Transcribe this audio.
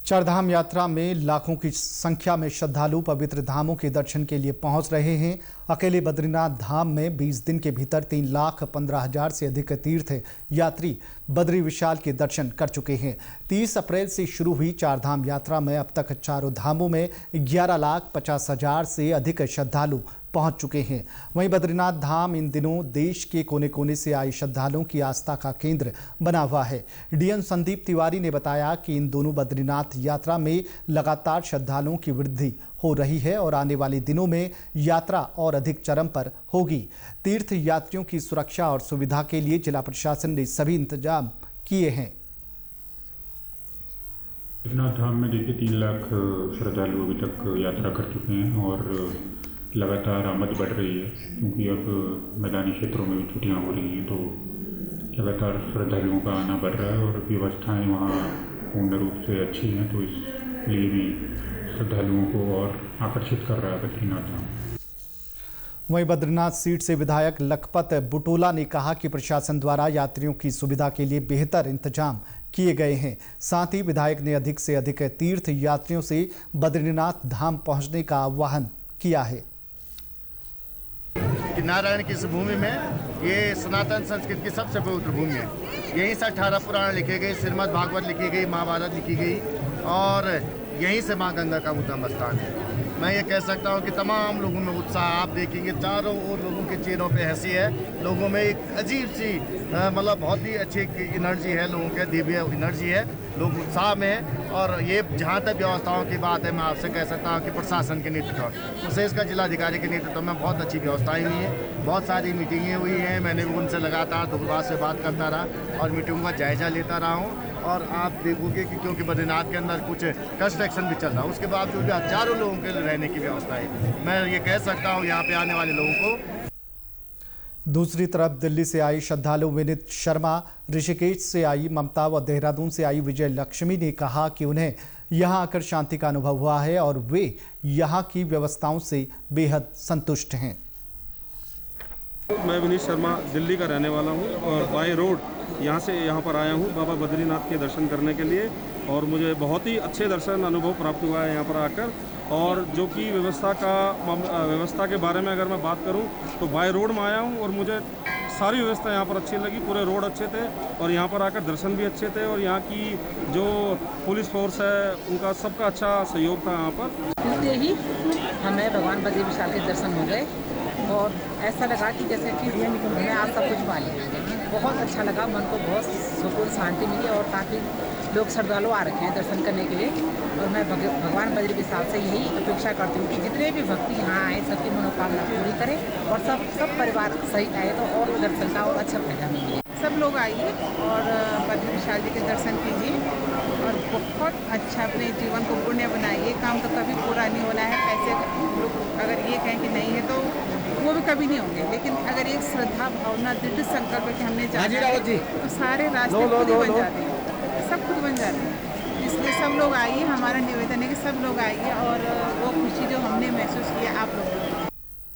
चारधाम यात्रा में लाखों की संख्या में श्रद्धालु पवित्र धामों के दर्शन के लिए पहुंच रहे हैं। अकेले बद्रीनाथ धाम में 20 दिन के भीतर 3,15,000 से अधिक तीर्थ यात्री बद्री विशाल के दर्शन कर चुके हैं। 30 अप्रैल से शुरू हुई चारधाम यात्रा में अब तक चारों धामों में 11,50,000 से अधिक श्रद्धालु पहुंच चुके हैं। वहीं बद्रीनाथ धाम इन दिनों देश के कोने कोने से आए श्रद्धालुओं की आस्था का केंद्र बना हुआ है। डीएम संदीप तिवारी ने बताया कि इन दोनों बद्रीनाथ यात्रा में लगातार श्रद्धालुओं की वृद्धि हो रही है और आने वाले दिनों में यात्रा और अधिक चरम पर होगी। तीर्थ यात्रियों की सुरक्षा और सुविधा के लिए जिला प्रशासन ने सभी इंतजाम किए हैं। बद्रीनाथ धाम में देखिए 3 लाख श्रद्धालु अभी तक यात्रा कर चुके हैं और लगातार आमद बढ़ रही है, क्योंकि अब मैदानी क्षेत्रों में भी छुट्टियां हो रही हैं, तो लगातार श्रद्धालुओं का आना बढ़ रहा है और व्यवस्थाएं वहाँ पूर्ण रूप से अच्छी हैं, तो इसलिए भी श्रद्धालुओं को और आकर्षित कर रहा है बद्रीनाथ धाम। वहीं बद्रीनाथ सीट से विधायक लखपत बुटोला ने कहा कि प्रशासन द्वारा यात्रियों की सुविधा के लिए बेहतर इंतजाम किए गए हैं। साथ ही विधायक ने अधिक से अधिक तीर्थ यात्रियों से बद्रीनाथ धाम पहुंचने का आह्वान किया है। कि नारायण की इस भूमि में ये सनातन संस्कृति की सबसे पवित्र भूमि है। यहीं से 18 पुराण लिखे गए, श्रीमद् भागवत लिखी गई, महाभारत लिखी गई और यहीं से माँ गंगा का उद्गम स्थान है। मैं ये कह सकता हूँ कि तमाम लोगों में उत्साह आप देखेंगे, चारों ओर लोगों के चेहरों पे हंसी है। लोगों में एक अजीब सी मतलब बहुत ही अच्छी एनर्जी है, लोगों के दिव्य एनर्जी है, लोग उत्साह में हैं। और ये जहाँ तक व्यवस्थाओं की बात है, मैं आपसे कह सकता हूँ कि प्रशासन के नेतृत्व, विशेषकर जिलाधिकारी के नेतृत्व में बहुत अच्छी व्यवस्थाएं हुई हैं। बहुत सारी मीटिंगें हुई हैं, मैंने भी उनसे लगातार दूरभाष से बात करता रहा और मीटिंगों का जायजा लेता रहा हूँ। और आप देखोगे कि क्योंकि बद्रीनाथ के अंदर कुछ कंस्ट्रक्शन भी चल रहा है, उसके बावजूद भी हजारों लोगों के रहने की व्यवस्था है। मैं ये कह सकता हूँ यहाँ पे आने वाले लोगों को। दूसरी तरफ दिल्ली से आई श्रद्धालु विनीत शर्मा, ऋषिकेश से आई ममता व देहरादून से आई विजय लक्ष्मी ने कहा कि उन्हें यहां आकर शांति का अनुभव हुआ है और वे यहां की व्यवस्थाओं से बेहद संतुष्ट हैं। मैं विनीत शर्मा दिल्ली का रहने वाला हूं और बाय रोड यहां से यहां पर आया हूं बाबा बद्रीनाथ के दर्शन करने के लिए और मुझे बहुत ही अच्छे दर्शन अनुभव प्राप्त हुआ है यहां पर आकर। और जो कि व्यवस्था के बारे में अगर मैं बात करूं तो बाय रोड में आया हूं और मुझे सारी व्यवस्था यहाँ पर अच्छी लगी। पूरे रोड अच्छे थे और यहाँ पर आकर दर्शन भी अच्छे थे और यहाँ की जो पुलिस फोर्स है उनका सबका अच्छा सहयोग था यहाँ पर। ही हमें भगवान बद्री विशाल के दर्शन हो गए और ऐसा लगा कि जैसे कि हमने आज सब कुछ पा लिया। बहुत अच्छा लगा, मन को बहुत सुकून शांति मिली और काफ़ी लोग श्रद्धालु आ रखे हैं दर्शन करने के लिए। और मैं भगवान बद्री विशाल से यही अपेक्षा करती हूँ कि जितने भी भक्ति यहाँ आए सबकी मनोकामना पूरी करें और सब परिवार सही आए तो और दर्शन का और अच्छा फायदा मिले। सब लोग आइए और बद्री विशाल जी के दर्शन कीजिए और बहुत अच्छा अपने जीवन को पुण्य बनाइए। काम तो कभी पूरा नहीं होना है, पैसे लोग अगर ये कहें कि नहीं है तो वो भी कभी नहीं होंगे, लेकिन अगर एक श्रद्धा भावना दृढ़ संकल्प कि हमने जाना है तो सारे रास्ते खुद ही बन जाते हैं, सब खुद बन जाते हैं। इसलिए सब लोग आइए, हमारा निवेदन है कि सब लोग आइए और वो खुशी जो हमने महसूस किया आप लोग